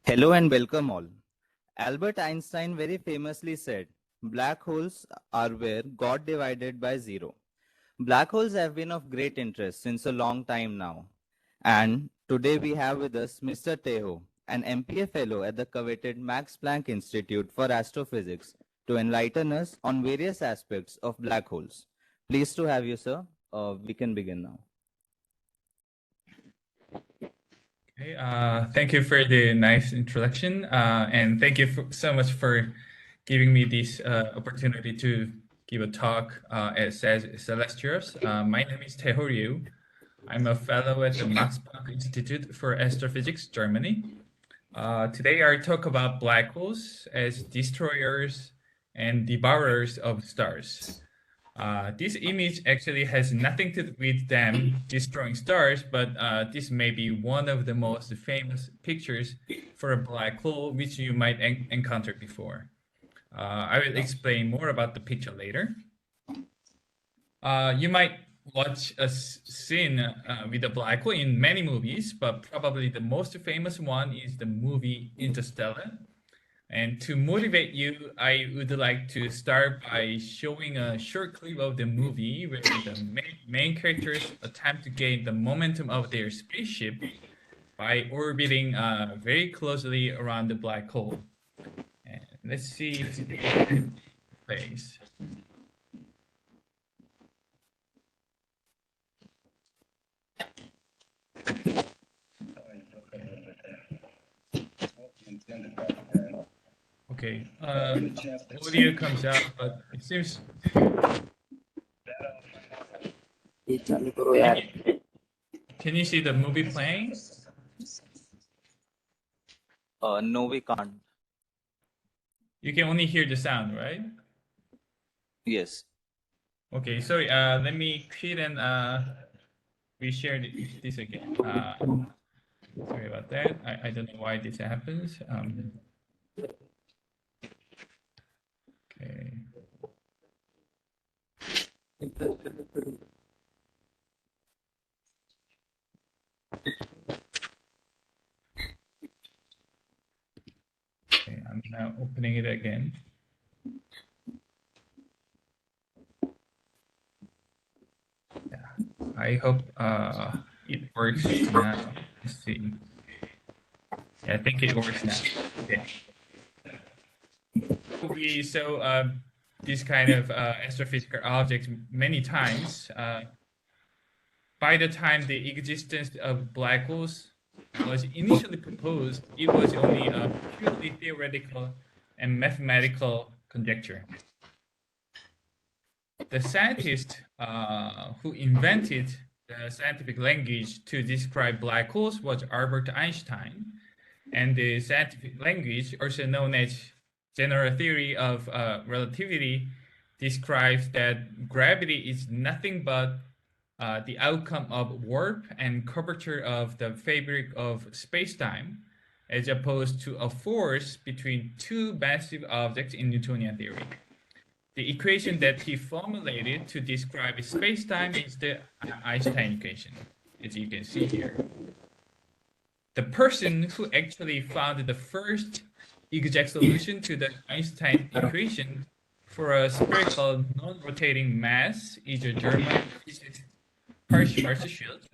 Hello and welcome all. Albert Einstein very famously said, black holes are where God divided by zero. Black holes have been of great interest since a long time now. And today we have with us Mr. Taeho, an MPA fellow at the coveted Max Planck Institute for Astrophysics, to enlighten us on various aspects of black holes. Pleased to have you, sir. We can begin now. Okay, thank you for the nice introduction, and thank you so much for giving me this opportunity to give a talk at Celestials. My name is Taeho Ryu. I'm a fellow at the Max Planck Institute for Astrophysics, Germany. Today I talk about black holes as destroyers and devourers of stars. This image actually has nothing to do with them destroying stars, but this may be one of the most famous pictures for a black hole which you might encounter before. I will explain more about the picture later. You might watch a scene with a black hole in many movies, but probably the most famous one is the movie Interstellar. And to motivate you, I would like to start by showing a short clip of the movie where the main characters attempt to gain the momentum of their spaceship by orbiting very closely around the black hole. And let's see if it plays. Okay, audio comes out, but it seems. Can you see the movie playing? No, we can't. You can only hear the sound, right? Yes. Okay, sorry, let me quit and reshare this again. Sorry about that. I don't know why this happens. Okay. Okay, I'm now opening it again. Yeah, I hope it works now. Let's see. Yeah, I think it works now. Okay. We saw this kind of astrophysical objects many times. By the time the existence of black holes was initially proposed, it was only a purely theoretical and mathematical conjecture. The scientist who invented the scientific language to describe black holes was Albert Einstein, and the scientific language, also known as general theory of relativity, describes that gravity is nothing but the outcome of warp and curvature of the fabric of space-time, as opposed to a force between two massive objects in Newtonian theory. The equation that he formulated to describe space-time is the Einstein equation, as you can see here. The person who actually found the first exact solution to the Einstein equation for a spherical non-rotating mass is a German physicist, Karl Schwarzschild.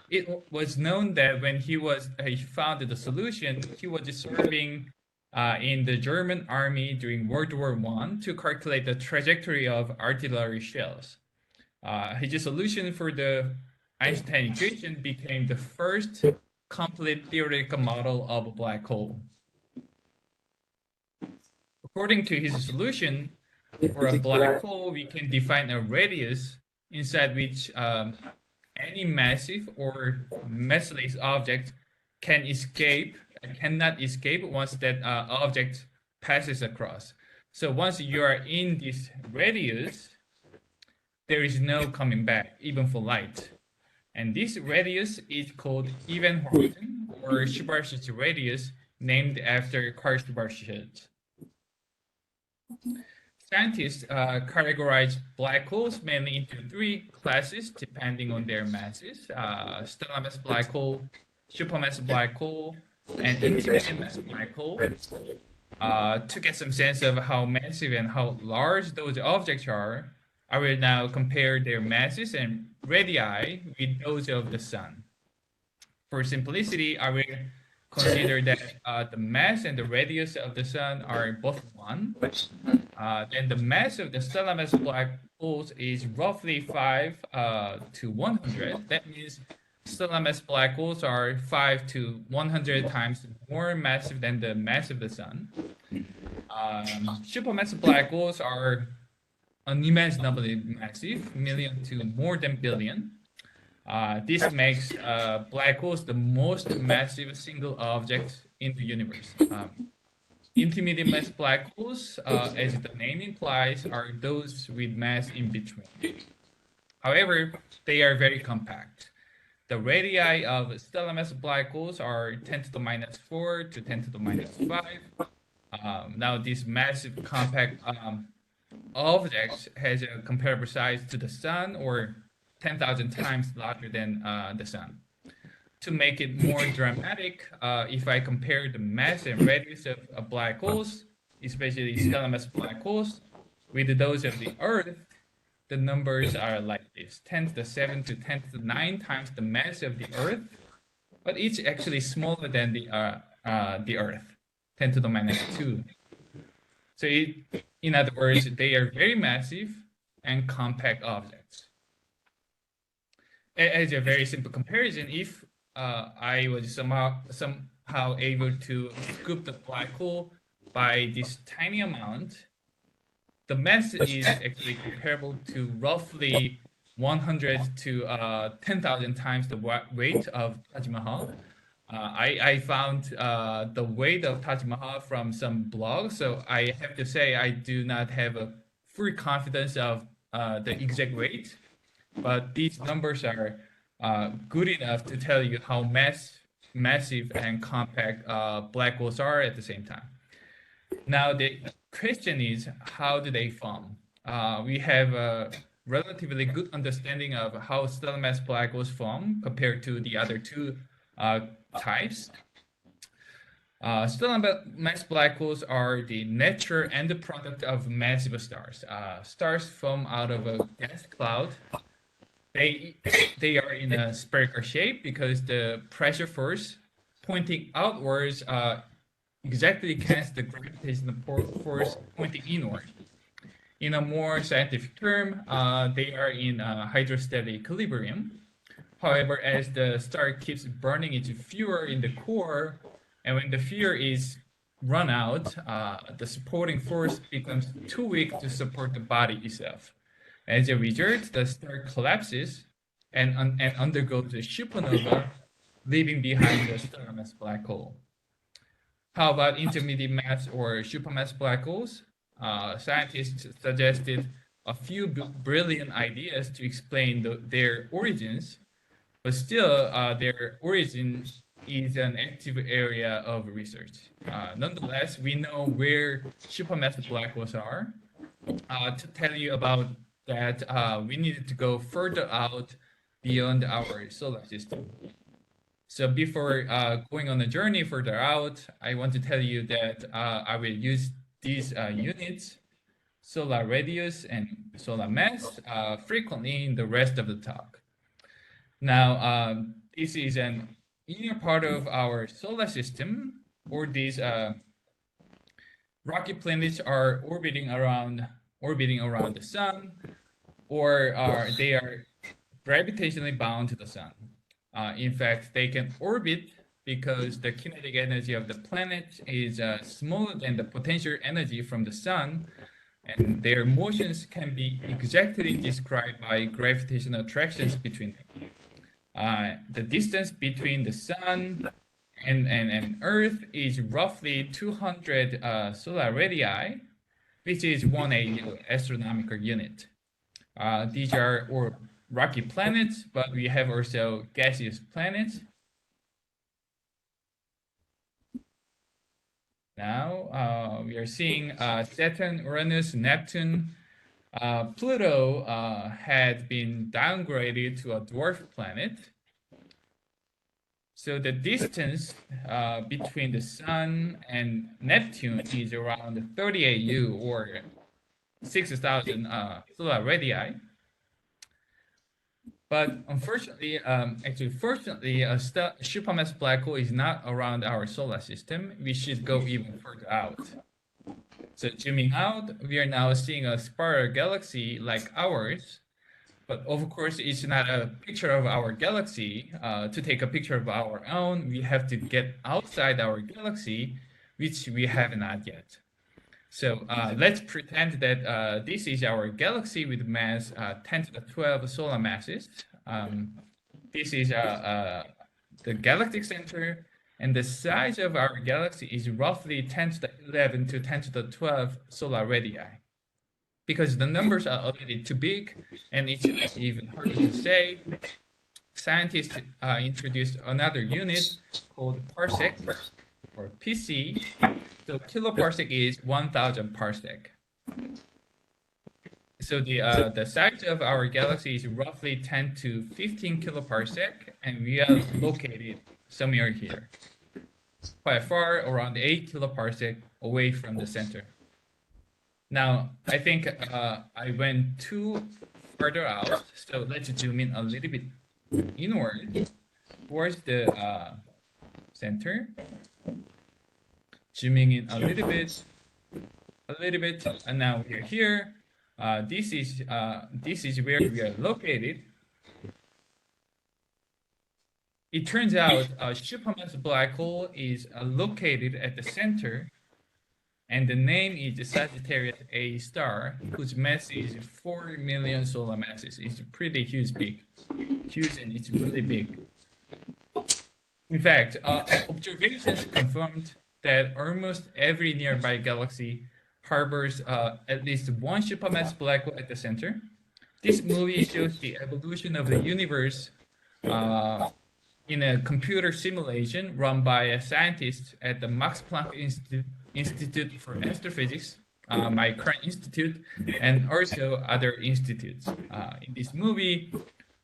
It was known that when he found the solution, he was serving in the German army during World War I to calculate the trajectory of artillery shells. His solution for the Einstein equation became the first complete theoretical model of a black hole. According to his solution, for a black hole, we can define a radius inside which any massive or massless object cannot escape once that object passes across. So once you are in this radius, there is no coming back, even for light. And this radius is called Event Horizon or Schwarzschild radius, named after Karl Schwarzschild. Scientists categorize black holes mainly into three classes depending on their masses: stellar mass black hole, supermassive black hole, an intermediate mass black hole. To get some sense of how massive and how large those objects are, I will now compare their masses and radii with those of the sun. For simplicity, I will consider that the mass and the radius of the sun are both 1. Then the mass of the stellar mass black holes is roughly 5 to 100. That means stellar mass black holes are 5 to 100 times more massive than the mass of the sun. Supermassive black holes are unimaginably massive, million to more than billion. This makes black holes the most massive single object in the universe. Intermediate mass black holes, as the name implies, are those with mass in between. However, they are very compact. The radii of stellar mass black holes are 10 to the minus 4 to 10 to the minus 5. Now, this massive compact object has a comparable size to the sun, or 10,000 times larger than the sun. To make it more dramatic, if I compare the mass and radius of black holes, especially stellar mass black holes, with those of the Earth, the numbers are like this: 10 to the 7 to 10 to the 9 times the mass of the Earth, but each actually smaller than the Earth, 10 to the minus 2. So in other words, they are very massive and compact objects. As a very simple comparison, if I was somehow able to scoop the black hole by this tiny amount, the mass is actually comparable to roughly 100 to 10,000 times the weight of Taj Mahal. I found the weight of Taj Mahal from some blog, so I have to say I do not have a full confidence of the exact weight, but these numbers are good enough to tell you how massive and compact black holes are at the same time. Now, the question is, how do they form? We have a relatively good understanding of how stellar mass black holes form compared to the other two types. Stellar mass black holes are the natural end product of massive stars. Stars form out of a gas cloud. They are in a spherical shape because the pressure force pointing outwards exactly cancels the gravitational force pointing inward. In a more scientific term, they are in hydrostatic equilibrium. However, as the star keeps burning its fuel in the core, and when the fuel is run out, the supporting force becomes too weak to support the body itself. As a result, the star collapses and undergoes a supernova, leaving behind the stellar mass black hole. How about intermediate mass or supermass black holes? Scientists suggested a few brilliant ideas to explain their origins, but still their origin is an active area of research. Nonetheless, we know where supermassive black holes are. To tell you about that, we needed to go further out beyond our solar system. So before going on a journey further out, I want to tell you that I will use these units, solar radius and solar mass, frequently in the rest of the talk. Now, this is an inner part of our solar system, or these rocky planets are orbiting around the sun, or they are gravitationally bound to the sun. In fact, they can orbit because the kinetic energy of the planet is smaller than the potential energy from the sun, and their motions can be exactly described by gravitational attractions between them. The distance between the sun and Earth is roughly 200 solar radii, which is 1 astronomical unit. These are rocky planets, but we have also gaseous planets. Now we are seeing Saturn, Uranus, Neptune. Pluto had been downgraded to a dwarf planet. So the distance between the Sun and Neptune is around 38 U or 6,000 solar radii. But unfortunately, fortunately, a supermassive black hole is not around our solar system. We should go even further out. So zooming out, we are now seeing a spiral galaxy like ours. But of course, it's not a picture of our galaxy. To take a picture of our own, we have to get outside our galaxy, which we have not yet. So let's pretend that this is our galaxy with mass 10 to the 12 solar masses. This is the galactic center, and the size of our galaxy is roughly 10 to the 11 to 10 to the 12 solar radii. Because the numbers are already too big, and it's even harder to say, scientists introduced another unit called parsec, or PC. So kiloparsec is 1,000 parsec. So the size of our galaxy is roughly 10 to 15 kiloparsec, and we are located somewhere here, quite far, around 8 kiloparsec away from the center. Now, I think I went too further out, so let's zoom in a little bit inward towards the center. Zooming in a little bit, and now we're here. This is where we are located. It turns out a supermassive black hole is located at the center, and the name is Sagittarius A star, whose mass is 4 million solar masses. It's pretty huge, and it's really big. In fact, observations confirmed that almost every nearby galaxy harbors at least one supermassive black hole at the center. This movie shows the evolution of the universe in a computer simulation run by a scientist at the Max Planck Institute for Astrophysics, my current institute, and also other institutes. In this movie,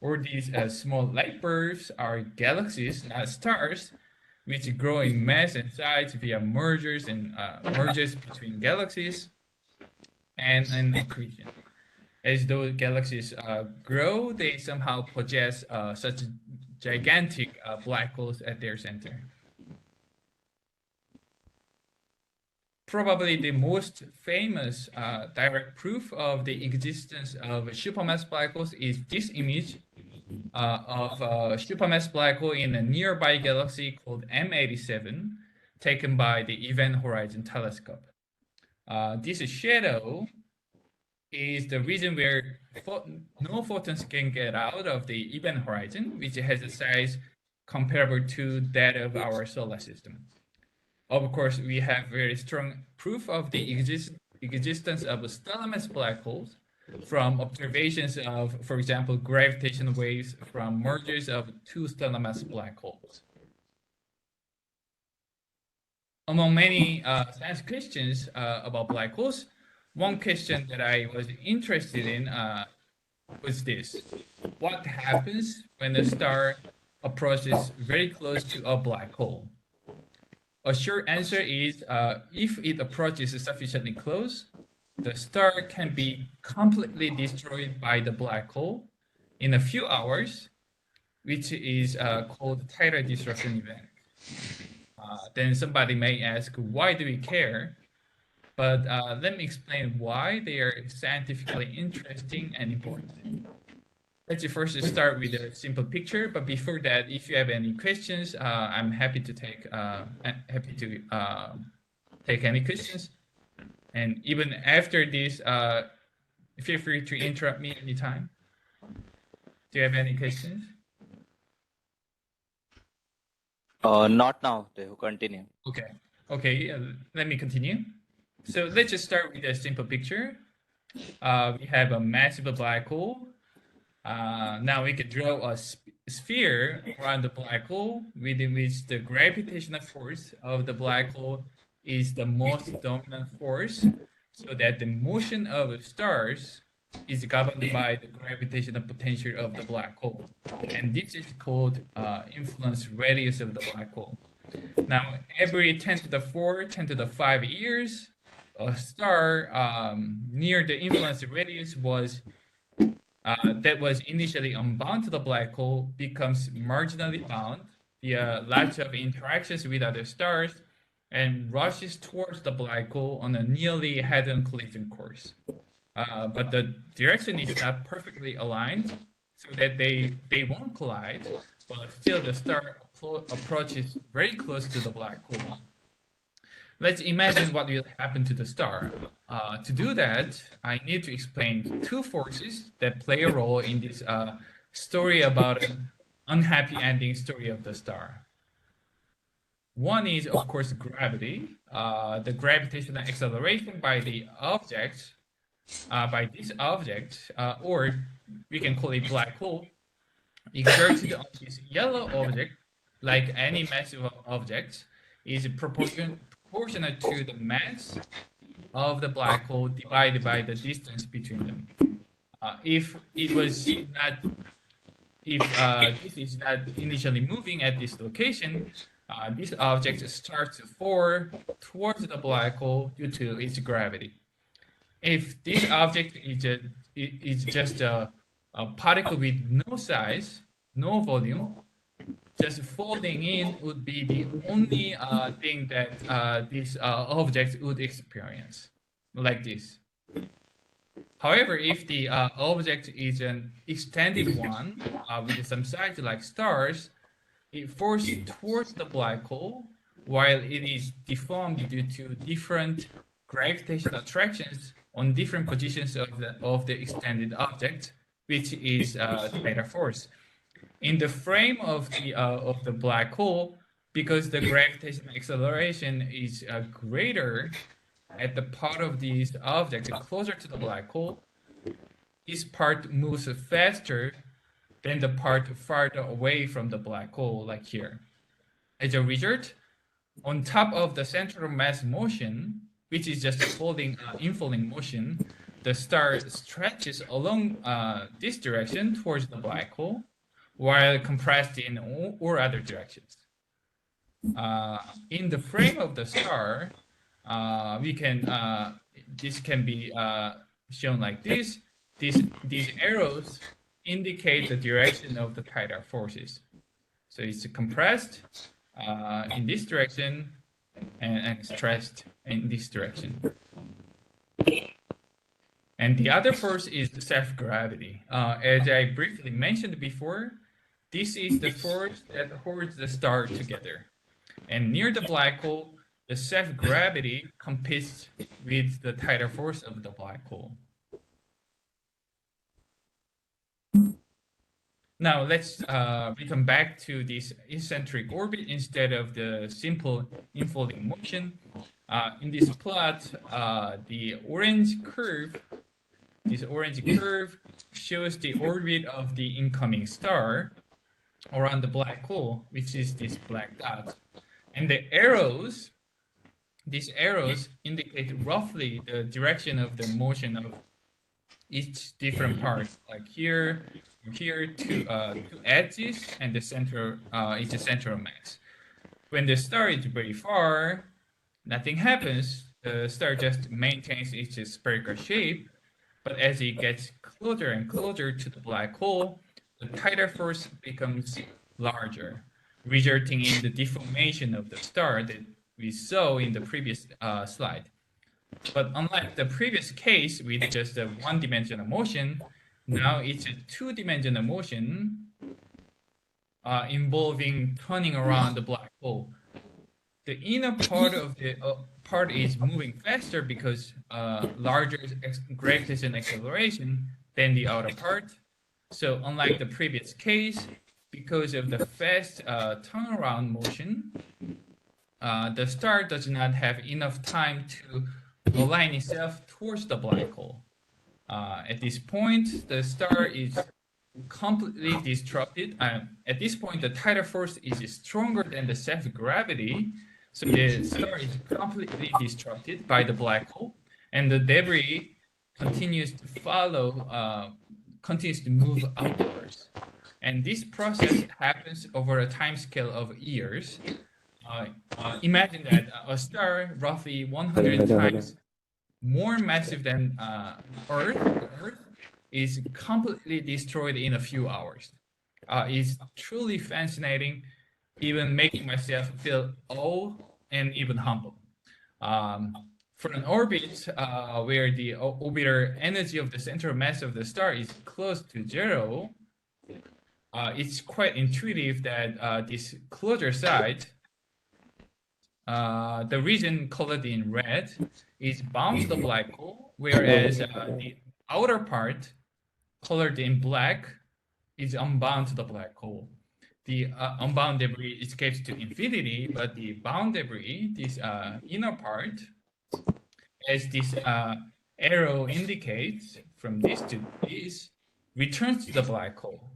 all these small light bursts are galaxies, not stars, which grow in mass and size via mergers between galaxies and accretion. As those galaxies grow, they somehow possess such gigantic black holes at their center. Probably the most famous direct proof of the existence of supermassive black holes is this image of a supermassive black hole in a nearby galaxy called M87, taken by the Event Horizon Telescope. This shadow is the reason where no photons can get out of the event horizon, which has a size comparable to that of our solar system. Of course, we have very strong proof of the existence of stellar-mass black holes from observations of, for example, gravitational waves from mergers of two stellar-mass black holes. Among many science questions about black holes, one question that I was interested in was this: what happens when a star approaches very close to a black hole? A short answer is if it approaches sufficiently close, the star can be completely destroyed by the black hole in a few hours, which is called tidal disruption event. Then somebody may ask, why do we care? But let me explain why they are scientifically interesting and important. Let's first start with a simple picture, but before that, if you have any questions, I'm happy to take any questions. And even after this, feel free to interrupt me anytime. Do you have any questions? Not now. Taeho, continue. Okay. Let me continue. So let's just start with a simple picture. We have a massive black hole. Now we can draw a sphere around the black hole, within which the gravitational force of the black hole is the most dominant force, so that the motion of stars is governed by the gravitational potential of the black hole. And this is called influence radius of the black hole. Now, every 10 to the 4, 10 to the 5 years, a star near the influence radius was that was initially unbound to the black hole becomes marginally bound via lots of interactions with other stars and rushes towards the black hole on a nearly head-on collision course. But the direction is not perfectly aligned so that they won't collide, but still the star approaches very close to the black hole. Let's imagine what will happen to the star. To do that, I need to explain two forces that play a role in this story about an unhappy ending story of the star. One is, of course, gravity, the gravitational acceleration by the object, by this object, or we can call it black hole, exerted on this yellow object, like any massive object, is proportional to the mass of the black hole divided by the distance between them. If this is not initially moving at this location, this object starts to fall towards the black hole due to its gravity. If this object is just a particle with no size, no volume, just folding in would be the only thing that this object would experience, like this. However, if the object is an extended one with some size like stars, it falls towards the black hole while it is deformed due to different gravitational attractions on different positions of the extended object, which is tidal force. In the frame of the black hole, because the gravitational acceleration is greater at the part of these objects closer to the black hole, this part moves faster than the part farther away from the black hole, like here. As a result, on top of the central mass motion, which is just infalling motion, the star stretches along this direction towards the black hole, while compressed in all other directions. In the frame of the star, this can be shown like this. These arrows indicate the direction of the tidal forces. So it's compressed in this direction and stretched in this direction. And the other force is the self-gravity. As I briefly mentioned before, this is the force that holds the star together. And near the black hole, the self-gravity competes with the tidal force of the black hole. Now let's return back to this eccentric orbit instead of the simple infolding motion. In this plot, the orange curve, shows the orbit of the incoming star around the black hole, which is this black dot. And the arrows, these arrows indicate roughly the direction of the motion of each different part, like here to edges, and the center is the central mass. When the star is very far, nothing happens. The star just maintains its spherical shape, but as it gets closer and closer to the black hole, the tidal force becomes larger, resulting in the deformation of the star that we saw in the previous slide. But unlike the previous case with just a one-dimensional motion, now it's a two-dimensional motion involving turning around the black hole. The inner part of the part is moving faster because larger gravitational acceleration than the outer part. So unlike the previous case, because of the fast turnaround motion, the star does not have enough time to align itself towards the black hole. At this point, the star is completely disrupted. At this point, the tidal force is stronger than the self-gravity, so the star is completely disrupted by the black hole, and the debris continues to move outwards. And this process happens over a time scale of years. Imagine that a star roughly 100 times more massive than Earth is completely destroyed in a few hours. It's truly fascinating, even making myself feel awe and even humble. For an orbit where the orbital energy of the central mass of the star is close to zero, it's quite intuitive that this closer side, the region colored in red, is bound to the black hole, whereas the outer part, colored in black, is unbound to the black hole. The unbound debris escapes to infinity, but the bound debris, this inner part, as this arrow indicates, from this to this, returns to the black hole.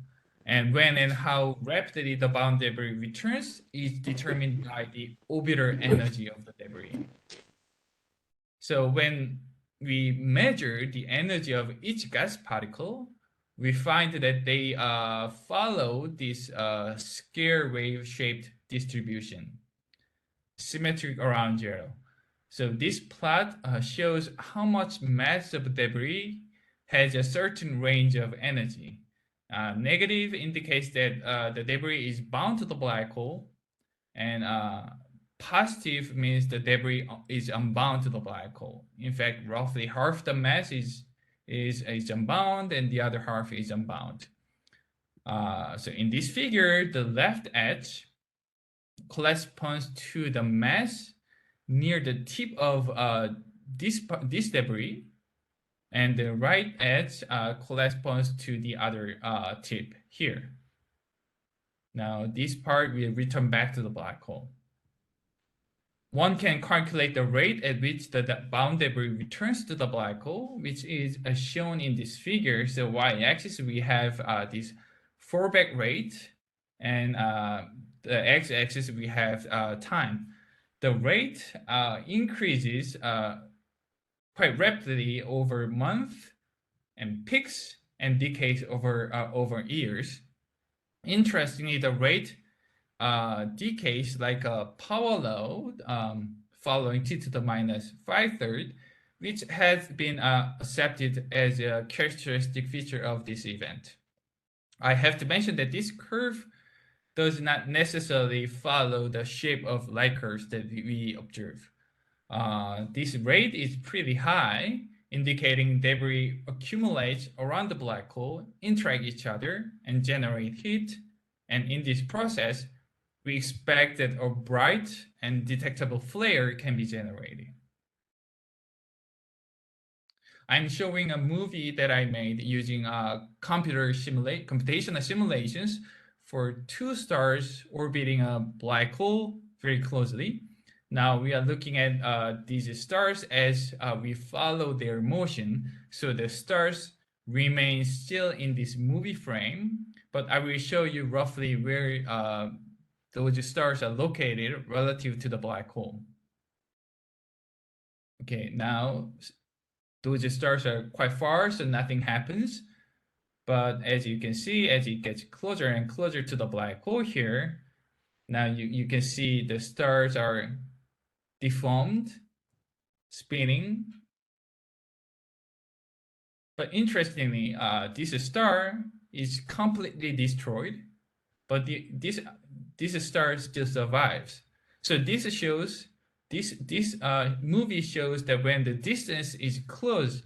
And when and how rapidly the bound debris returns is determined by the orbital energy of the debris. So when we measure the energy of each gas particle, we find that they follow this scale wave-shaped distribution, symmetric around zero. So this plot shows how much mass of debris has a certain range of energy. Negative indicates that the debris is bound to the black hole, and positive means the debris is unbound to the black hole. In fact, roughly half the mass is unbound and the other half is unbound. So in this figure, the left edge corresponds to the mass near the tip of this debris, and the right edge corresponds to the other tip here. Now this part will return back to the black hole. One can calculate the rate at which the bound debris returns to the black hole, which is shown in this figure. So y-axis, we have this fallback rate, and the x-axis, we have time. The rate increases quite rapidly over months and peaks and decays over years. Interestingly, the rate decays like a power law following t to the minus 5/3, which has been accepted as a characteristic feature of this event. I have to mention that this curve does not necessarily follow the shape of light curves that we observe. This rate is pretty high, indicating debris accumulates around the black hole, interact each other, and generate heat. And in this process, we expect that a bright and detectable flare can be generated. I'm showing a movie that I made using computational simulations for two stars orbiting a black hole very closely. Now we are looking at these stars as we follow their motion. So the stars remain still in this movie frame, but I will show you roughly where those stars are located relative to the black hole. Okay, now those stars are quite far, so nothing happens. But as you can see, as it gets closer and closer to the black hole here, now you can see the stars are deformed, spinning. But interestingly, this star is completely destroyed, but this star still survives. So this movie shows that when the distance is close,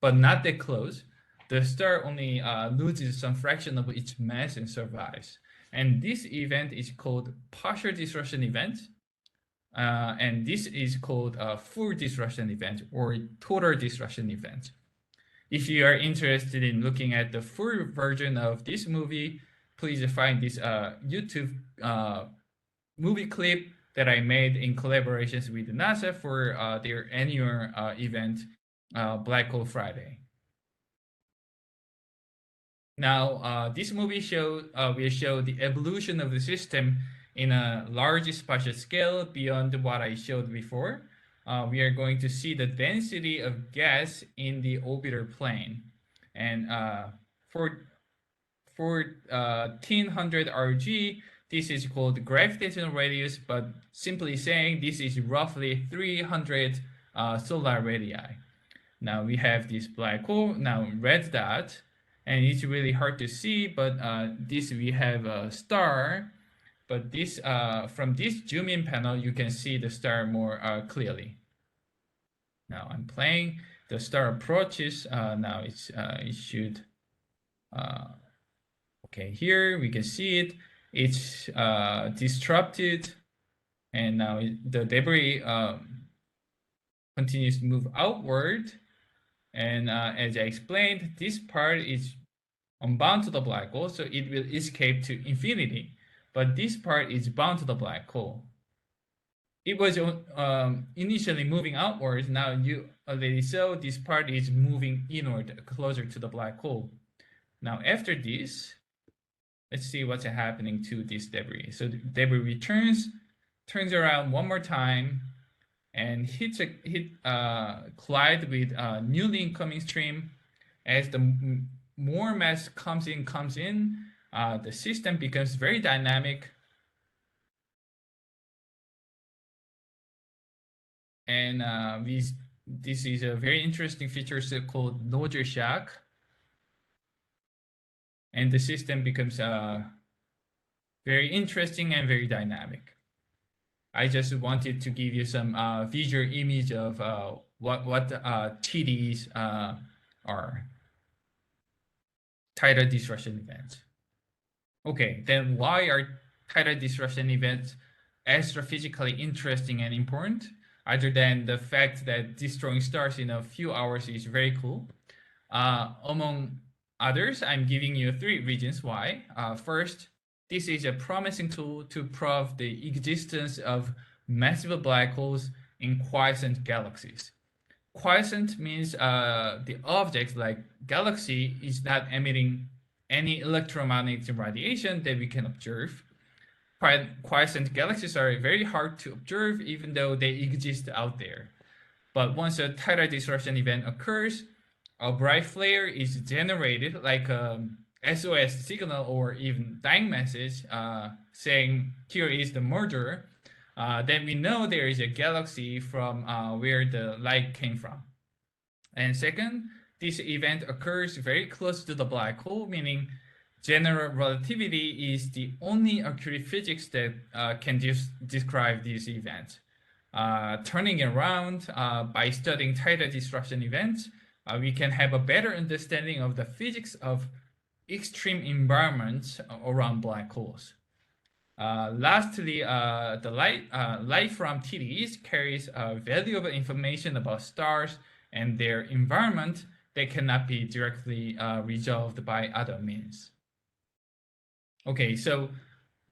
but not that close, the star only loses some fraction of its mass and survives. And this event is called partial disruption event. And this is called a full disruption event or total disruption event. If you are interested in looking at the full version of this movie, please find this YouTube movie clip that I made in collaborations with NASA for their annual event, Black Hole Friday. Now, this movie will show the evolution of the system in a large spatial scale beyond what I showed before. we are going to see the density of gas in the orbital plane. And for 1400 RG, this is called gravitational radius, but simply saying this is roughly 300 solar radii. Now we have this black hole, now red dot, and it's really hard to see, but this we have a star, but this from this zoom in panel, you can see the star more clearly. Now I'm playing, the star approaches, now it should, okay, here we can see it, it's disrupted, and now the debris continues to move outward. And as I explained, this part is unbound to the black hole, so it will escape to infinity. But this part is bound to the black hole. It was initially moving outwards. Now you already saw this part is moving inward, closer to the black hole. Now after this, let's see what's happening to this debris. So the debris returns, turns around one more time, and collide with a newly incoming stream. As the more mass comes in, the system becomes very dynamic. And this is a very interesting feature called nozzle shock. And the system becomes very interesting and very dynamic. I just wanted to give you some visual image of what TDs are. Tidal disruption events. Okay, then why are tidal disruption events astrophysically interesting and important? Other than the fact that destroying stars in a few hours is very cool. Among others, I'm giving you 3 reasons why. First, this is a promising tool to prove the existence of massive black holes in quiescent galaxies. Quiescent means the object like galaxy is not emitting any electromagnetic radiation that we can observe. Quiescent galaxies are very hard to observe even though they exist out there. But once a tidal disruption event occurs, a bright flare is generated like a SOS signal or even dying message saying here is the murderer. Then we know there is a galaxy from where the light came from. And second, this event occurs very close to the black hole, meaning general relativity is the only accurate physics that can describe these events. Turning around, by studying tidal disruption events, we can have a better understanding of the physics of extreme environments around black holes. Lastly, the light from TDs carries valuable information about stars and their environment that cannot be directly resolved by other means. Okay, so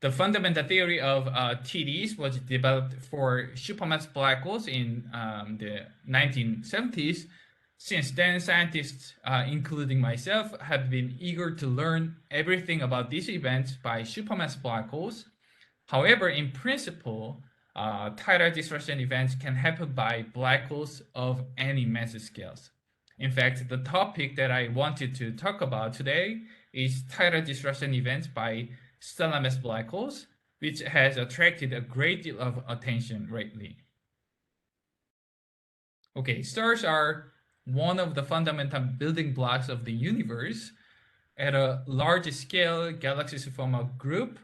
the fundamental theory of TDs was developed for supermassive black holes in the 1970s. Since then, scientists, including myself, have been eager to learn everything about these events by supermassive black holes. However, in principle, tidal disruption events can happen by black holes of any mass scales. In fact, the topic that I wanted to talk about today is tidal disruption events by stellar mass black holes, which has attracted a great deal of attention lately. Okay, stars are one of the fundamental building blocks of the universe. At a large scale, galaxies form a group.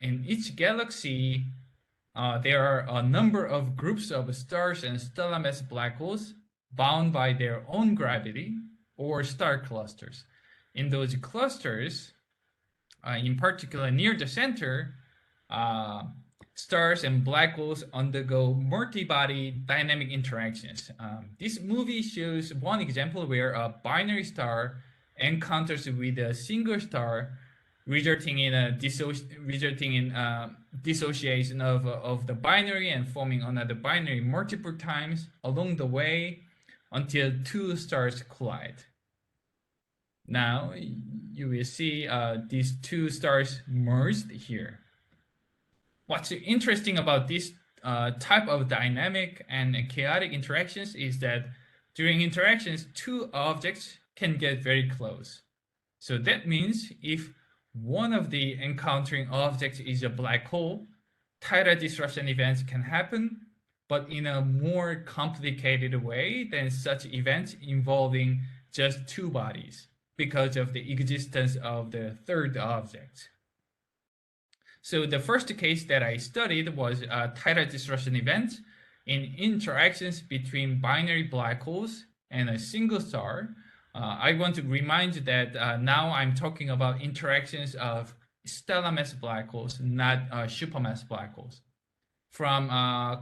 In each galaxy, there are a number of groups of stars and stellar mass black holes bound by their own gravity or star clusters. In those clusters, in particular near the center, stars and black holes undergo multi-body dynamic interactions. This movie shows one example where a binary star encounters with a single star, resulting in dissociation of the binary and forming another binary multiple times along the way until 2 stars collide. Now you will see these 2 stars merged here. What's interesting about this type of dynamic and chaotic interactions is that during interactions, two objects can get very close. So that means if one of the encountering objects is a black hole, tidal disruption events can happen, but in a more complicated way than such events involving just two bodies because of the existence of the third object. So the first case that I studied was a tidal disruption event in interactions between binary black holes and a single star. I want to remind you that now I'm talking about interactions of stellar mass black holes, not supermass black holes. From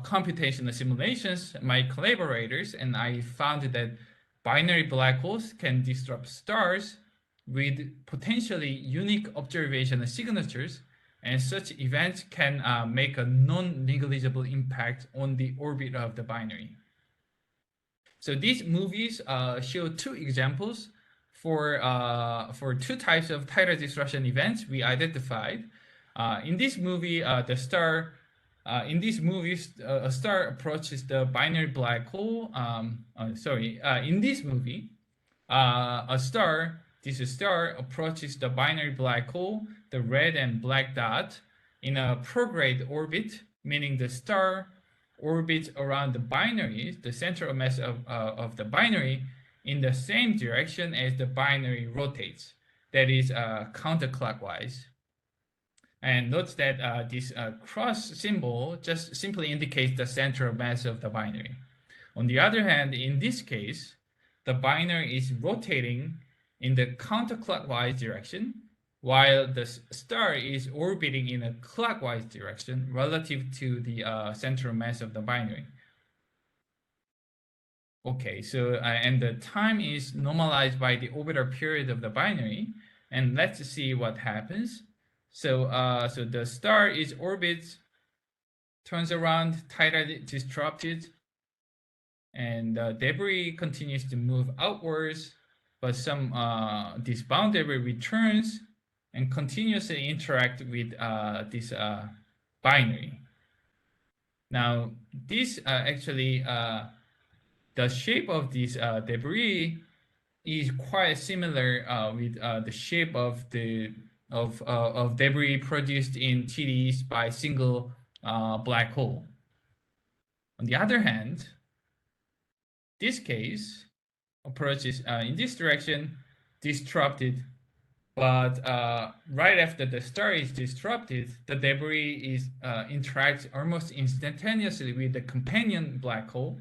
computational simulations, my collaborators and I found that binary black holes can disrupt stars with potentially unique observational signatures, and such events can make a non-negligible impact on the orbit of the binary. So these movies show two examples for two types of tidal disruption events we identified. In this movie, a star approaches the binary black hole. In this movie, this star approaches the binary black hole, the red and black dot, in a prograde orbit, meaning the star orbits around the binary, the central mass of the binary, in the same direction as the binary rotates, that is counterclockwise. And note that this cross symbol just simply indicates the central mass of the binary. On the other hand, in this case, the binary is rotating in the counterclockwise direction, while the star is orbiting in a clockwise direction relative to the central mass of the binary. Okay, so and the time is normalized by the orbital period of the binary, and let's see what happens. So the star is orbits, turns around, tidally disrupted, and debris continues to move outwards, but some this bound debris returns and continuously interact with this binary. Now, this actually the shape of this debris is quite similar with the shape of the of debris produced in TDs by single black hole. On the other hand, this case approaches in this direction, disrupted, but right after the star is disrupted, the debris is interacts almost instantaneously with the companion black hole.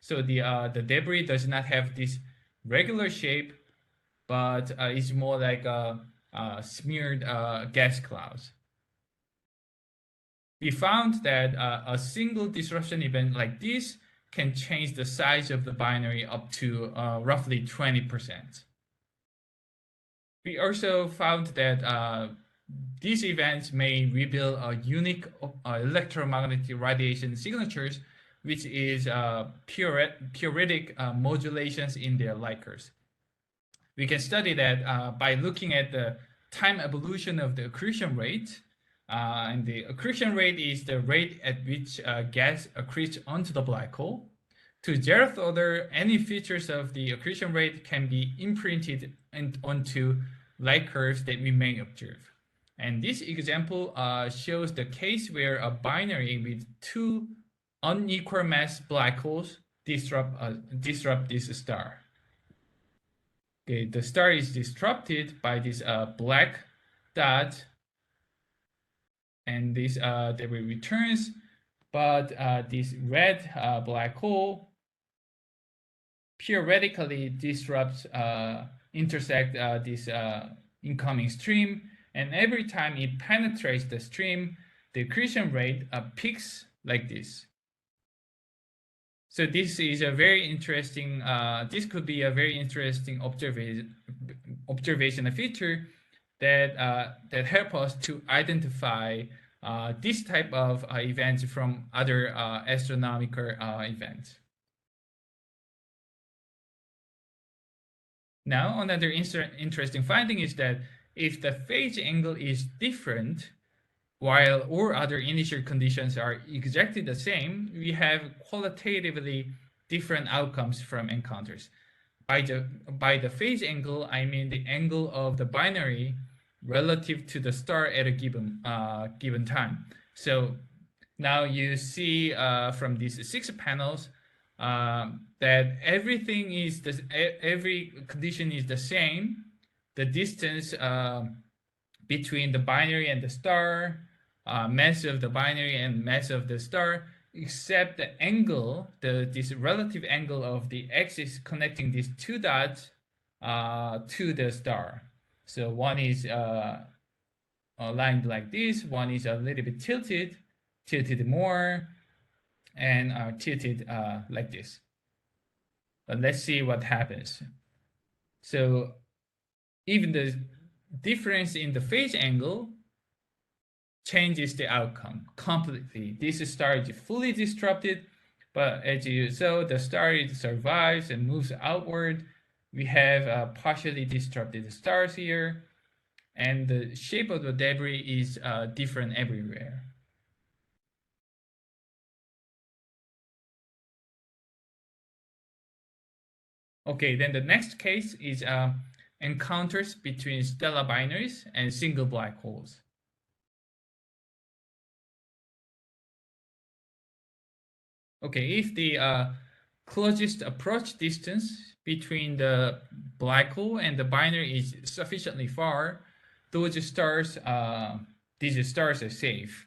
So the debris does not have this regular shape, but it's more like a smeared gas clouds. We found that a single disruption event like this can change the size of the binary up to roughly 20%. We also found that these events may reveal a unique electromagnetic radiation signatures, which is periodic modulations in their likers. We can study that by looking at the time evolution of the accretion rate. And the accretion rate is the rate at which gas accretes onto the black hole. To zeroth order, any features of the accretion rate can be imprinted onto light curves that we may observe. And this example shows the case where a binary with two unequal mass black holes disrupt this star. Okay, the star is disrupted by this black dot, and this debris returns, but this red black hole periodically disrupts, intersect this incoming stream, and every time it penetrates the stream, the accretion rate peaks like this. So this is a very interesting, this could be a very interesting observational feature that help us to identify this type of events from other astronomical events. Now, another interesting finding is that if the phase angle is different, while all other initial conditions are exactly the same, we have qualitatively different outcomes from encounters. By the phase angle, I mean the angle of the binary relative to the star at a given time. So now you see from these 6 panels that everything is every condition is the same. The distance between the binary and the star, mass of the binary and mass of the star, except the angle, this relative angle of the axis connecting these 2 dots to the star. So one is aligned like this, one is a little bit tilted more, and tilted like this. But let's see what happens. So even the difference in the phase angle changes the outcome completely. This star is fully disrupted, but as you saw, the star survives and moves outward. We have partially disrupted stars here, and the shape of the debris is different everywhere. Okay, then the next case is encounters between stellar binaries and single black holes. Okay, if the closest approach distance between the black hole and the binary is sufficiently far, those stars, these stars are safe.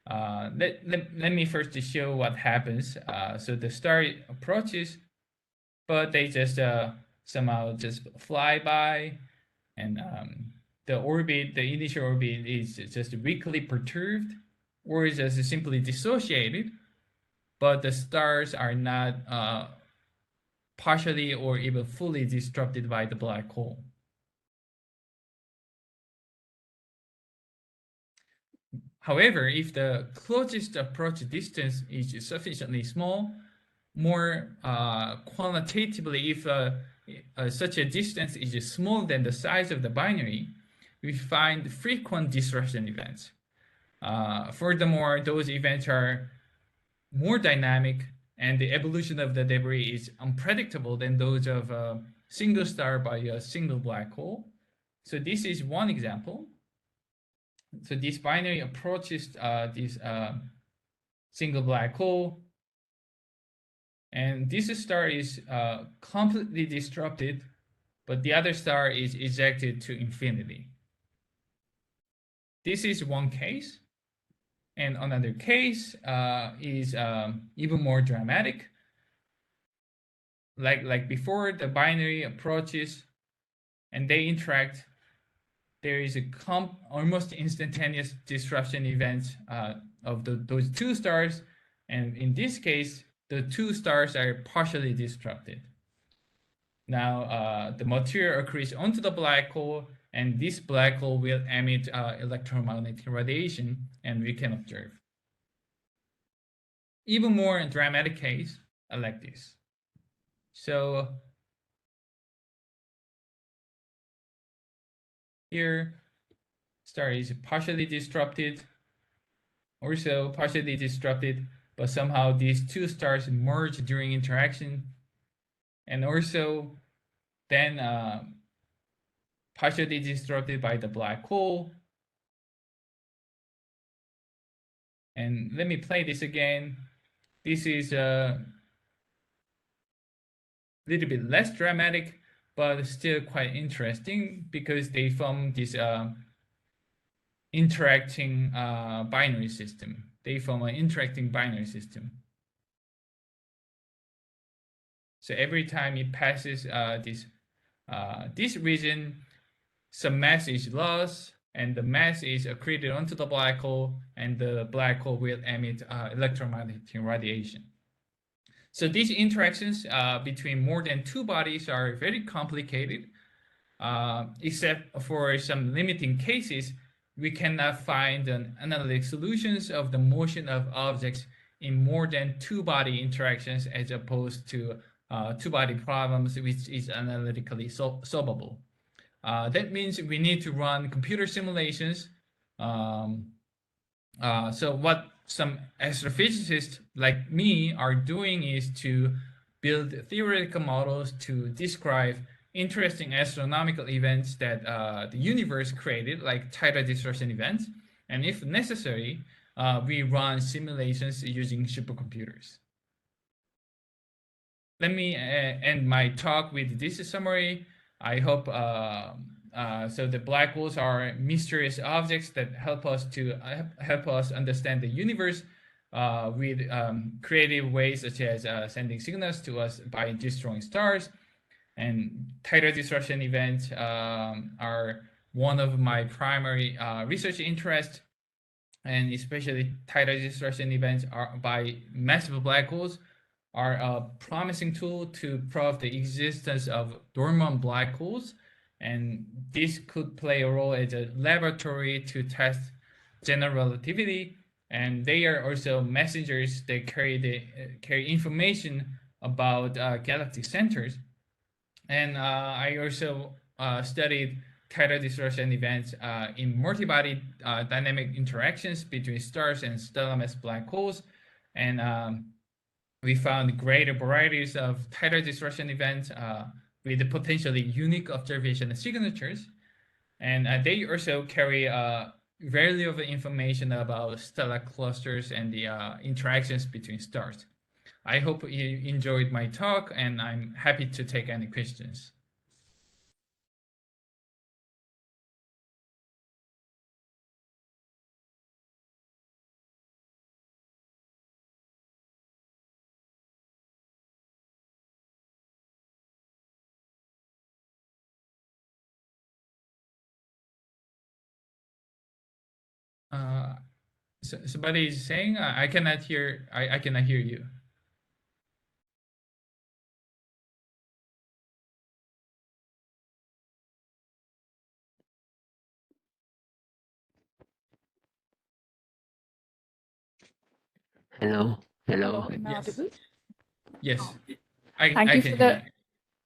Let me first show what happens. So the star approaches, but they just somehow just fly by, and the orbit, the initial orbit is just weakly perturbed, or is just simply dissociated, but the stars are not partially or even fully disrupted by the black hole. However, if the closest approach distance is sufficiently small, more quantitatively, if such a distance is smaller than the size of the binary, we find frequent disruption events. Furthermore, those events are more dynamic, and the evolution of the debris is unpredictable than those of a single star by a single black hole. So this is one example. So this binary approaches this single black hole, and this star is completely disrupted, but the other star is ejected to infinity. This is one case. And another case is even more dramatic. Like before, the binary approaches and they interact, there is a almost instantaneous disruption event of those 2 stars. And in this case, the 2 stars are partially disrupted. Now, the material accretes onto the black hole, and this black hole will emit electromagnetic radiation, and we can observe. Even more dramatic case, I like this. So here, star is partially disrupted, also partially disrupted, but somehow these 2 stars merge during interaction, and also then partially disrupted by the black hole. And let me play this again. This is a little bit less dramatic, but still quite interesting because they form this interacting binary system. They form an interacting binary system. So every time it passes this region, some mass is lost, and the mass is accreted onto the black hole, and the black hole will emit electromagnetic radiation. So these interactions between more than 2 bodies are very complicated, except for some limiting cases. We cannot find an analytic solutions of the motion of objects in more than 2 body interactions, as opposed to 2 body problems, which is analytically solvable. That means we need to run computer simulations So what some astrophysicists like me are doing is to build theoretical models to describe interesting astronomical events that the universe created, like tidal distortion events. And if necessary, we run simulations using supercomputers. Let me end my talk with this summary. I hope so. The black holes are mysterious objects that help us understand the universe with creative ways, such as sending signals to us by destroying stars. And tidal disruption events are one of my primary research interests, and especially tidal disruption events are by massive black holes are a promising tool to prove the existence of dormant black holes, and this could play a role as a laboratory to test general relativity. And they are also messengers that carry information about galactic centers. And I also studied tidal disruption events in multi-body dynamic interactions between stars and stellar mass black holes, and we found greater varieties of tidal disruption events with potentially unique observation signatures. And they also carry valuable information about stellar clusters and the interactions between stars. I hope you enjoyed my talk, and I'm happy to take any questions. Somebody is saying I cannot hear. I cannot hear you. Hello. Hello, am I Yes. audible? Yes, Thank I you can for hear the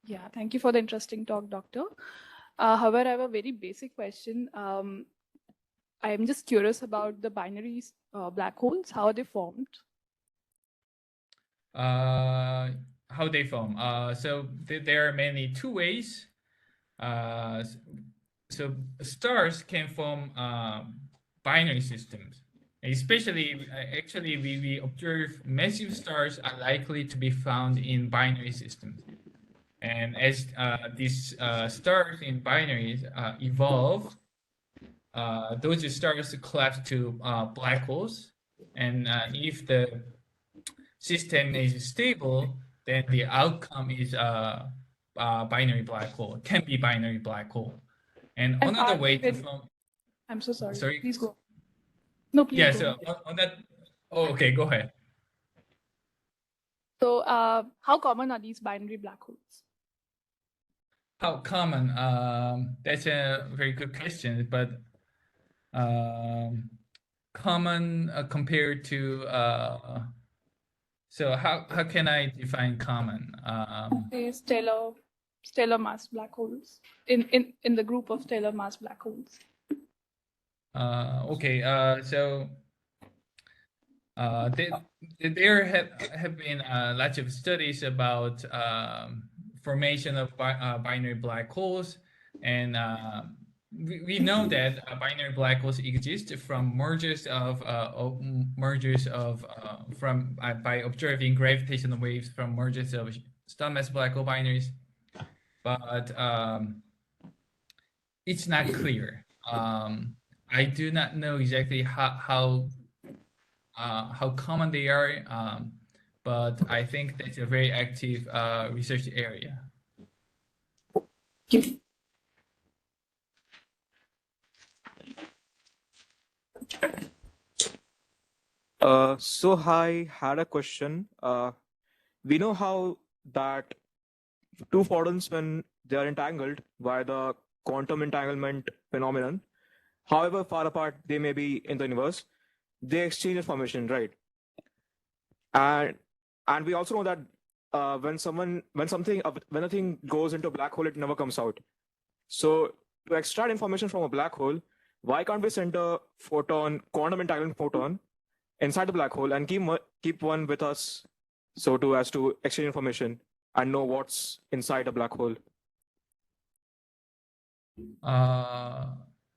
you. thank you for the interesting talk, Doctor. However, I have a very basic question. I am just curious about the binary black holes. How are they formed? How they form? So there are mainly two ways. So stars can form binary systems. Especially, actually, we observe massive stars are likely to be found in binary systems. And as these stars in binaries evolve, those stars collapse to black holes. And if the system is stable, then the outcome is a binary black hole, can be binary black hole. And And another are way they to very... form, I'm so sorry. sorry? Please go. No, please Yeah, go. so on that, oh, okay, go ahead. So, how common are these binary black holes? How common? That's a very good question, but common compared to, so how can I define common? Okay, stellar mass black holes in the group of stellar mass black holes. Okay, so there have been lots of studies about formation of binary black holes, and we know that binary black holes exist from mergers of from by observing gravitational waves from mergers of star mass black hole binaries, but it's not clear. I do not know exactly how common they are, but I think that's a very active research area. So I had a question. We know how that two photons, when they are entangled by the quantum entanglement phenomenon, however far apart they may be in the universe, they exchange information, right? And we also know that when a thing goes into a black hole, it never comes out. So to extract information from a black hole, why can't we send a photon, quantum entanglement photon, inside the black hole and keep one with us, so to as to exchange information and know what's inside a black hole?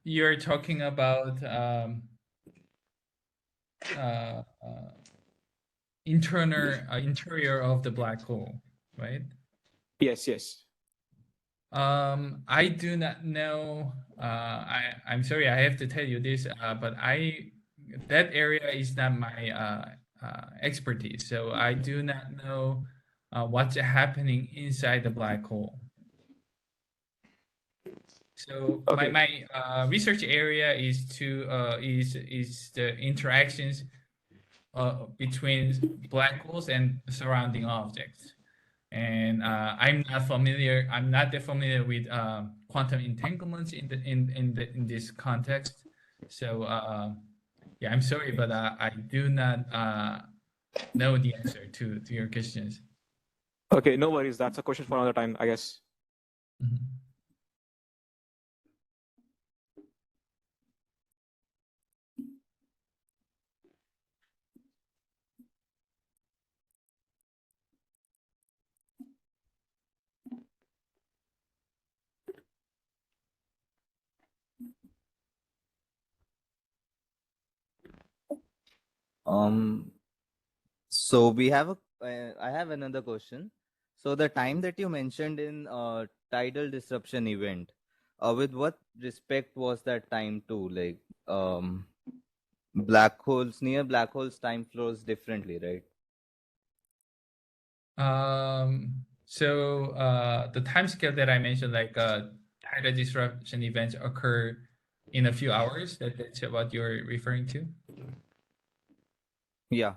You're talking about interior of the black hole, right? Yes, yes. I do not know. I'm sorry, I have to tell you this, but that area is not my expertise, so I do not know what's happening inside the black hole. So Okay. my research area is the interactions between black holes and surrounding objects. And I'm not that familiar with quantum entanglements in this context. So yeah, I'm sorry, but I do not know the answer to your questions. Okay, no worries. That's a question for another time, I guess. Mhm. So we have I have another question. So the time that you mentioned in tidal disruption event, with what respect was that time to, like, black holes, near black holes time flows differently, right? So the time scale that I mentioned, like tidal disruption events occur in a few hours. That's what you're referring to. Yeah.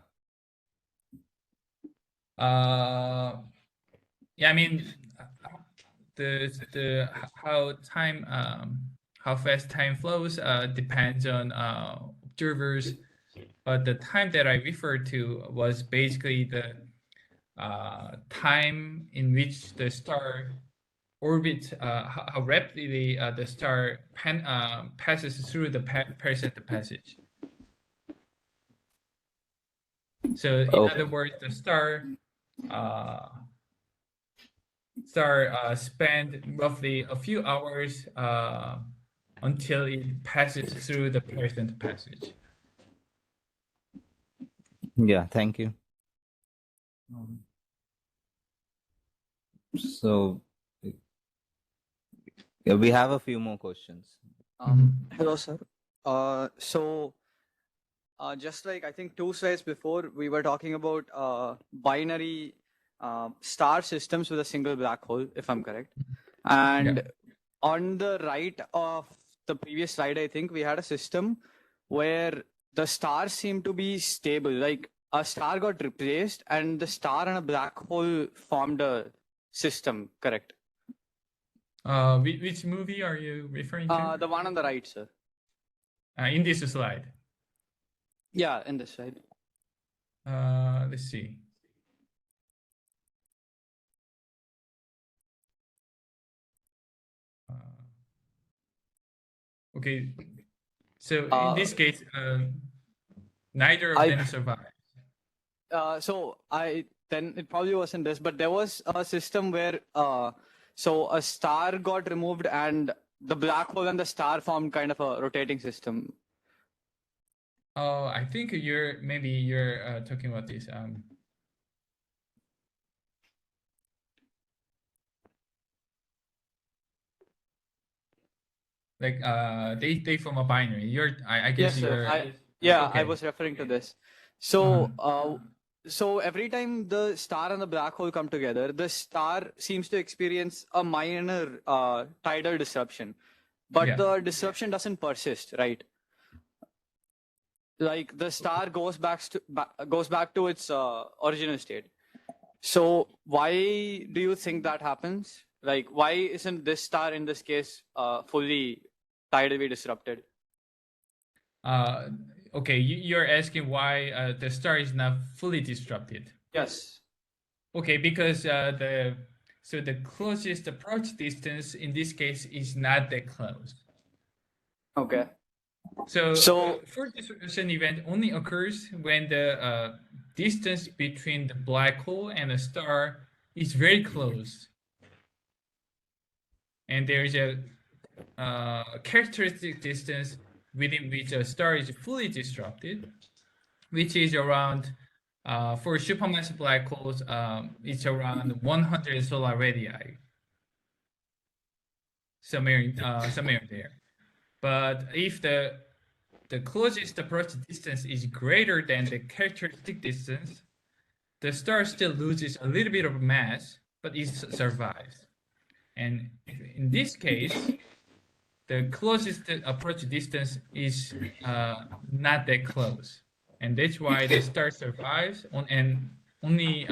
Yeah, I mean, the how fast time flows depends on observers, but the time that I referred to was basically the time in which the star orbits, how rapidly the star passes through the paracent passage. So in Okay. other words, the star spend roughly a few hours until it passes through the paracent passage. Yeah, thank you. So yeah, we have a few more questions. Hello, sir. Just like I think 2 slides before, we were talking about binary star systems with a single black hole, if I'm correct. And on the right of the previous slide, I think we had a system where the stars seemed to be stable. Like a star got replaced and the star and a black hole formed a system, correct? Which movie are you referring to? The one on the right, sir. In this slide. Yeah, in this slide. Let's see. Okay, so in this case, neither of them survived. Then it probably wasn't this, but there was a system where so a star got removed and the black hole and the star formed kind of a rotating system. Oh, I think you're talking about this. Like they form a binary. I guess Yes, sir. you're I was referring to this. So so every time the star and the black hole come together, the star seems to experience a minor tidal disruption, but the disruption doesn't persist, right? Like the star goes back to its original state. So why do you think that happens? Like, why isn't this star in this case fully tidally disrupted? Okay, you're asking why the star is not fully disrupted. Yes. Okay, because the closest approach distance in this case is not that close. Okay. So first disruption event only occurs when the distance between the black hole and a star is very close, and there is a characteristic distance within which a star is fully disrupted, which is around, for supermassive black holes, it's around 100 solar radii, somewhere there. But if the closest approach distance is greater than the characteristic distance, the star still loses a little bit of mass, but it survives. And in this case, the closest approach distance is not that close. And that's why the star survives and only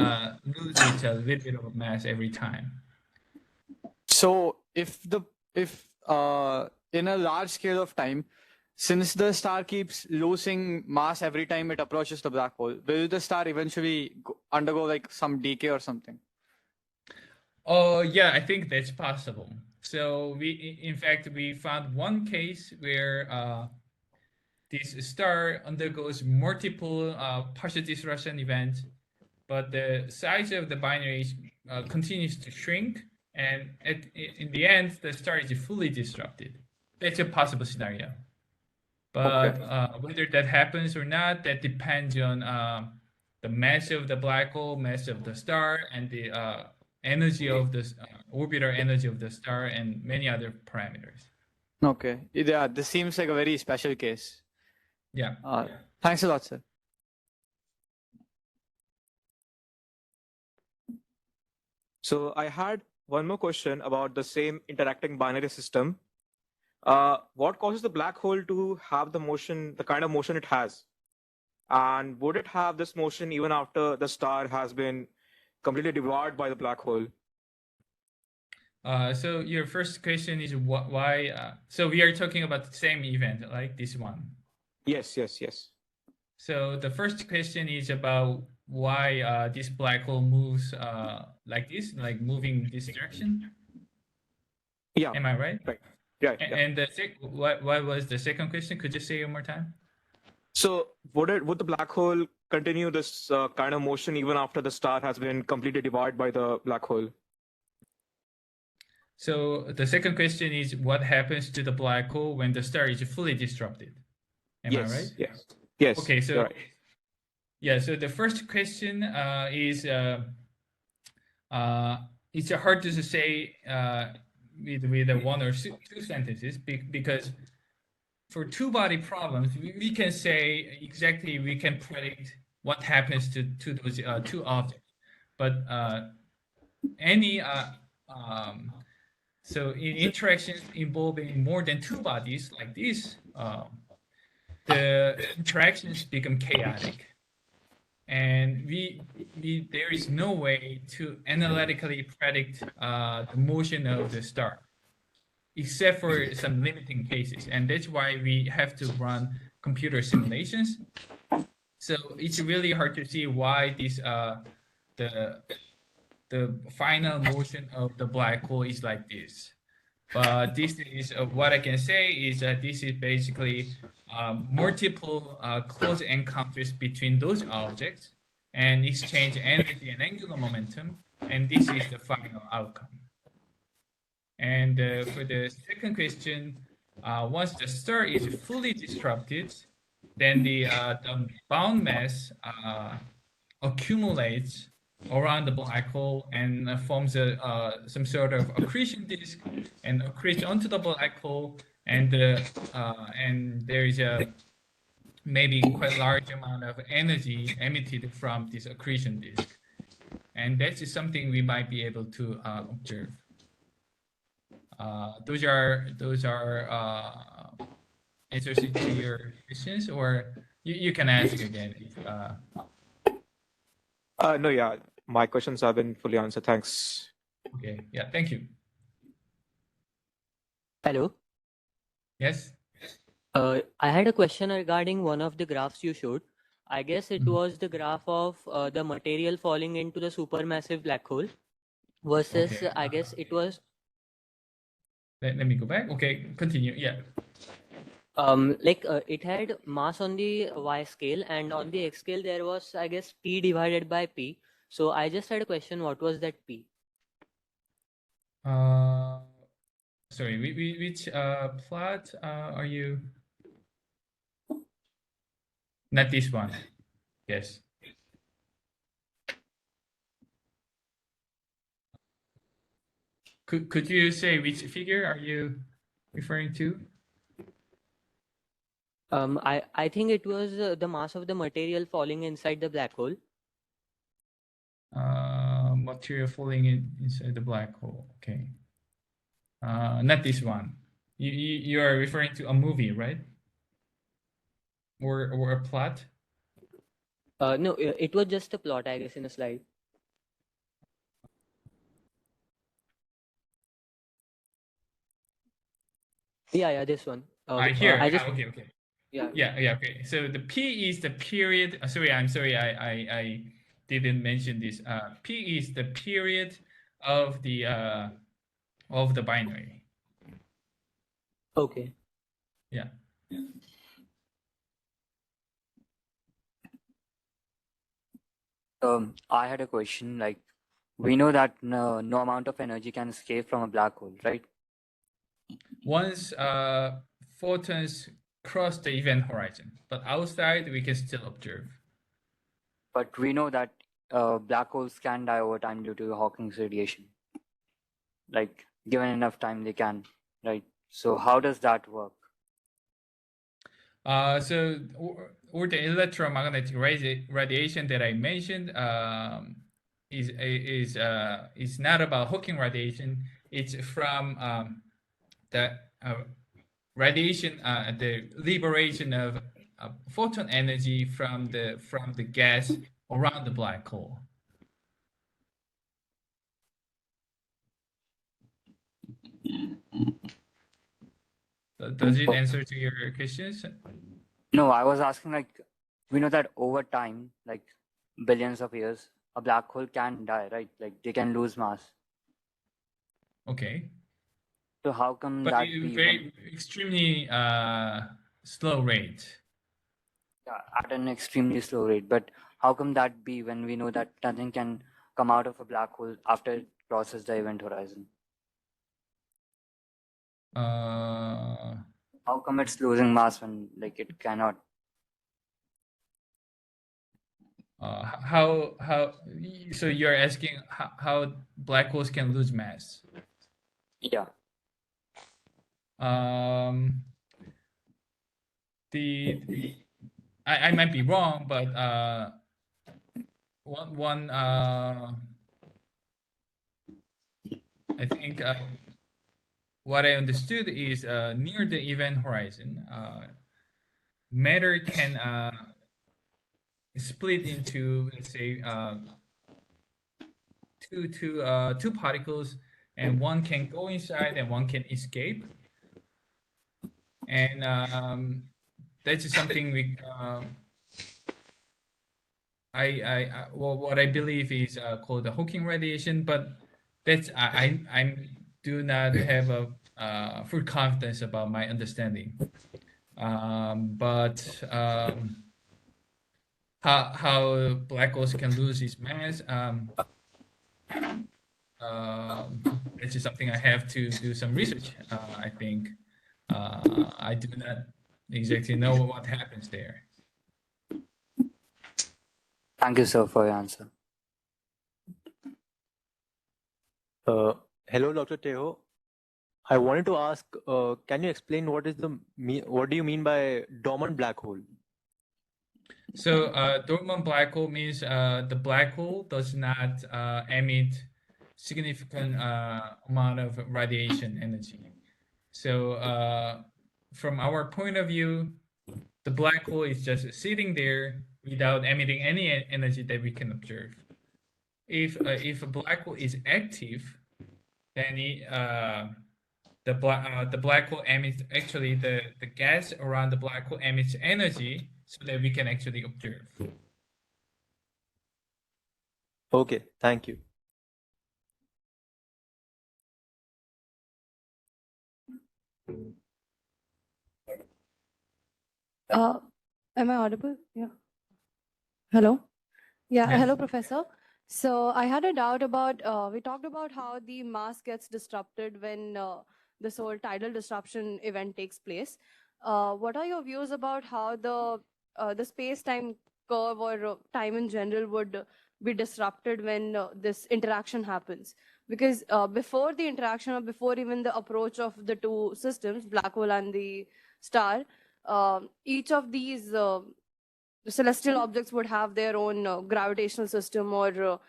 loses a little bit of mass every time. So if in a large scale of time, since the star keeps losing mass every time it approaches the black hole, will the star eventually undergo like some decay or something? Oh, yeah, I think that's possible. So in fact, we found one case where this star undergoes multiple partial disruption events, but the size of the binary continues to shrink, and in the end, the star is fully disrupted. That's a possible scenario. But whether that happens or not, that depends on the mass of the black hole, mass of the star, and the energy of the orbital energy of the star, and many other parameters. Okay. Yeah, this seems like a very special case. Yeah. Thanks a lot, sir. So I had one more question about the same interacting binary system. What causes the black hole to have the motion, the kind of motion it has? And would it have this motion even after the star has been completely devoured by the black hole? So your first question is why? So we are talking about the same event, like this one. Yes. So the first question is about why this black hole moves like this, like moving this direction. Yeah. Am I right? Right. Yeah. And what was the second question? Could you say it one more time? So would the black hole continue this kind of motion even after the star has been completely devoured by the black hole? So the second question is what happens to the black hole when the star is fully disrupted? Am I right? Yes. Okay, so right. Yeah, so the first question is it's hard to say with one or two sentences because for two-body problems we can say exactly, we can predict what happens to those two objects, but any so in interactions involving more than two bodies like this, the interactions become chaotic, and there is no way to analytically predict the motion of the star, except for some limiting cases, and that's why we have to run computer simulations. So it's really hard to see why this the final motion of the black hole is like this. But this is what I can say is that this is basically multiple close encounters between those objects and exchange energy and angular momentum, and this is the final outcome. And for the second question, once the star is fully disrupted, then the bound mass accumulates around the black hole and forms some sort of accretion disk and accretes onto the black hole, and there is a maybe quite large amount of energy emitted from this accretion disk, and that is something we might be able to observe. Those are answers to your questions, or you can ask again. No, yeah, my questions have been fully answered. Thanks. Okay, yeah, thank you. Hello. Yes. I had a question regarding one of the graphs you showed. I guess it was the graph of the material falling into the supermassive black hole versus, Okay. I guess it was. Let me go back. Okay, continue. Yeah. It had mass on the y scale, and on the x scale there was, I guess, p divided by p. So I just had a question: what was that p? Sorry, which plot are you? Not this one. Yes. Could you say which figure are you referring to? I think it was the mass of the material falling inside the black hole. Material falling inside the black hole. Okay. Not this one. You are referring to a movie, right? Or a plot? No, it was just a plot, I guess, in a slide. Yeah, this one. Here. I just Okay. Yeah. Okay. So the P is the period. Sorry, I'm sorry. I didn't mention this. P is the period of the binary. okay. Yeah. I had a question. Like, we know that no amount of energy can escape from a black hole, right? Once photons cross the event horizon, but outside we can still observe. But we know that black holes can die over time due to Hawking's radiation. Like, given enough time, they can, right? So how does that work? So or the electromagnetic radiation that I mentioned is not about Hawking radiation. It's from the radiation, the liberation of photon energy from the gas around the black hole. Does it answer to your questions? No, I was asking, like, we know that over time, like billions of years, a black hole can die, right? Like, they can lose mass. Okay. So how come But that in be very extremely slow rate. at an extremely slow rate? But how come that be when we know that nothing can come out of a black hole after it crosses the event horizon? How come it's losing mass when like it cannot? How so you're asking how black holes can lose mass? Yeah. I might be wrong, but one I think what I understood is near the event horizon, matter can split into, let's say, two particles, and one can go inside and one can escape. And that's something we what I believe is called the Hawking radiation, but that's I do not have a full confidence about my understanding. But how black holes can lose its mass, this is something I have to do some research. I think I do not exactly know what happens there. Thank you, sir, for your answer. Hello, Dr. Taeho. I wanted to ask, can you explain what do you mean by dormant black hole? So dormant black hole means the black hole does not emit significant amount of radiation energy. So from our point of view, the black hole is just sitting there without emitting any energy that we can observe. If a black hole is active, then the black hole emits, actually the gas around the black hole emits energy so that we can actually observe. Okay, thank you. Am I audible? Yeah. Hello? Yeah, Yes. hello, Professor. So I had a doubt about, we talked about how the mass gets disrupted when this whole tidal disruption event takes place. What are your views about how the space-time curve or time in general would be disrupted when this interaction happens? Because before the interaction or before even the approach of the two systems, black hole and the star, each of these celestial objects would have their own gravitational system or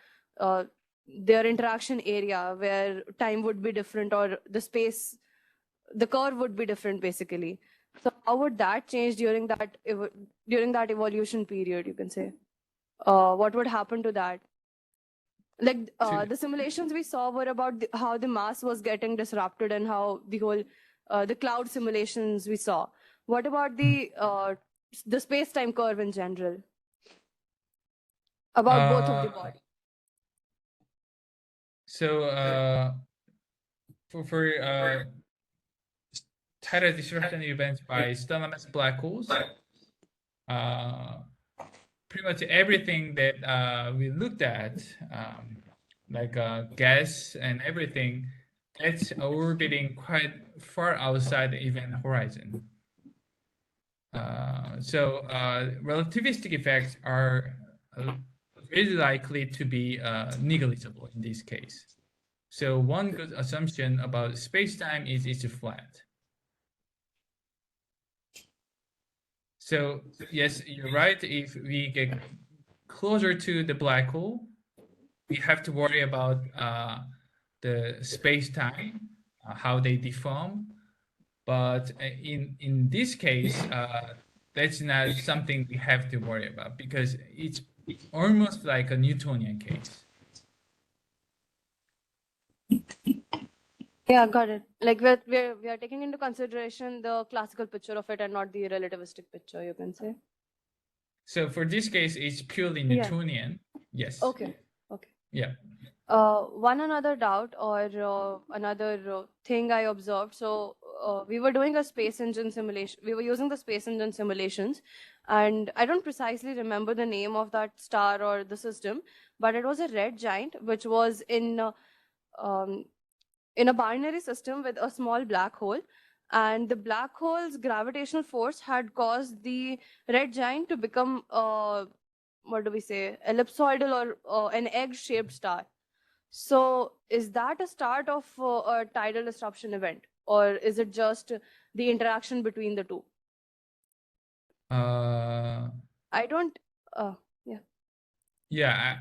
their interaction area where time would be different or the curve would be different basically. So how would that change during that evolution period, you can say? What would happen to that? Like the simulations we saw were about how the mass was getting disrupted and how the whole the cloud simulations we saw. What about the space-time curve in general? About both of the bodies. So for tidal disruption events by stellar-mass black holes, pretty much everything that we looked at, like gas and everything, that's orbiting quite far outside the event horizon. So relativistic effects are very likely to be negligible in this case. So one good assumption about space-time is it's flat. So yes, you're right. If we get closer to the black hole, we have to worry about the space-time, how they deform. But in this case, that's not something we have to worry about because it's almost like a Newtonian case. Yeah, got it. Like we are taking into consideration the classical picture of it and not the relativistic picture, you can say. So for this case, it's purely Newtonian. Yes. Okay. Okay. Yeah. One another doubt or another thing I observed. So we were doing a space engine simulation. We were using the space engine simulations, and I don't precisely remember the name of that star or the system, but it was a red giant, which was in a binary system with a small black hole. And the black hole's gravitational force had caused the red giant to become, what do we say, ellipsoidal or an egg-shaped star. So is that a start of a tidal disruption event, or is it just the interaction between the two? I don't. Yeah. Yeah.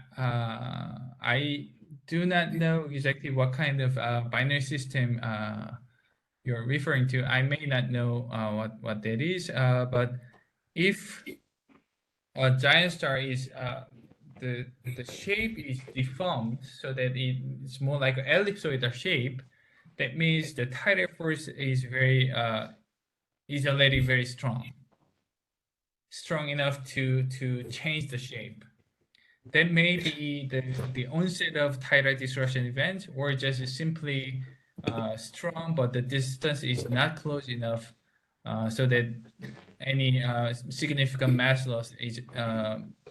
I do not know exactly what kind of binary system you're referring to. I may not know what that is. But if a giant star is the shape is deformed so that it's more like an ellipsoidal shape, that means the tidal force is already very strong enough to change the shape. That may be the onset of tidal disruption event, or just simply strong, but the distance is not close enough so that any significant mass loss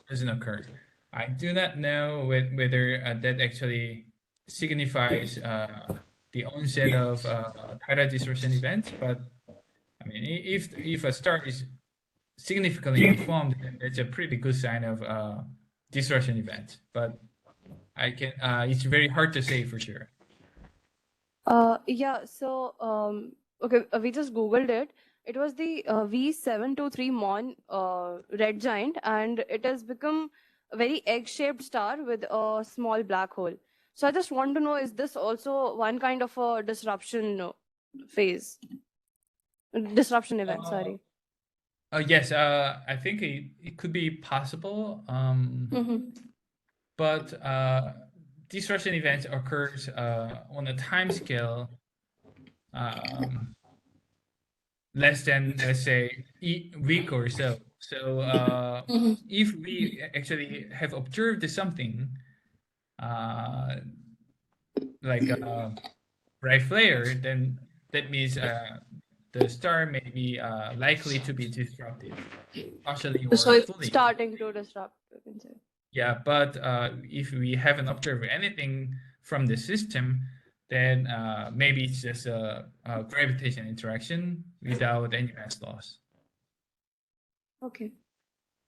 doesn't occur. I do not know whether that actually signifies the onset of tidal disruption event, but I mean, if a star is significantly deformed, then that's a pretty good sign of disruption event. But it's very hard to say for sure. Yeah. So okay, we just Googled it. It was the V723 Mon red giant, and it has become a very egg-shaped star with a small black hole. So I just want to know, is this also one kind of a disruption event? Sorry. Yes, I think it could be possible. But disruption events occurs on a time scale less than, let's say, a week or so. So if we actually have observed something like a bright flare, then that means the star may be likely to be disrupted, partially So or it's fully. starting to disrupt, you can say. Yeah, but if we haven't observed anything from the system, then maybe it's just a gravitation interaction without any mass loss. Okay.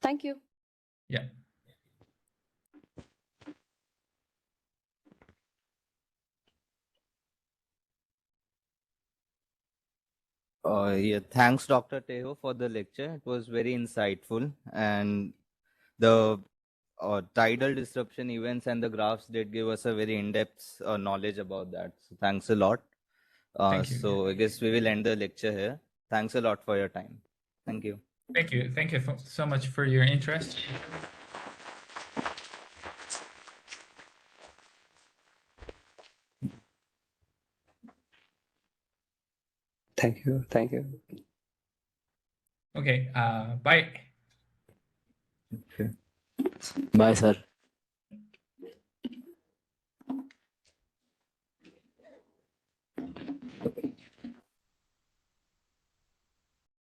Thank you. Yeah. Yeah, thanks, Dr. Taeho, for the lecture. It was very insightful, and the tidal disruption events and the graphs did give us a very in-depth knowledge about that. So thanks a lot. Thank you. So I guess we will end the lecture here. Thanks a lot for your time. Thank you. Thank you. Thank you so much for your interest. Thank you. Thank you. Okay. Bye. Okay. Bye, sir.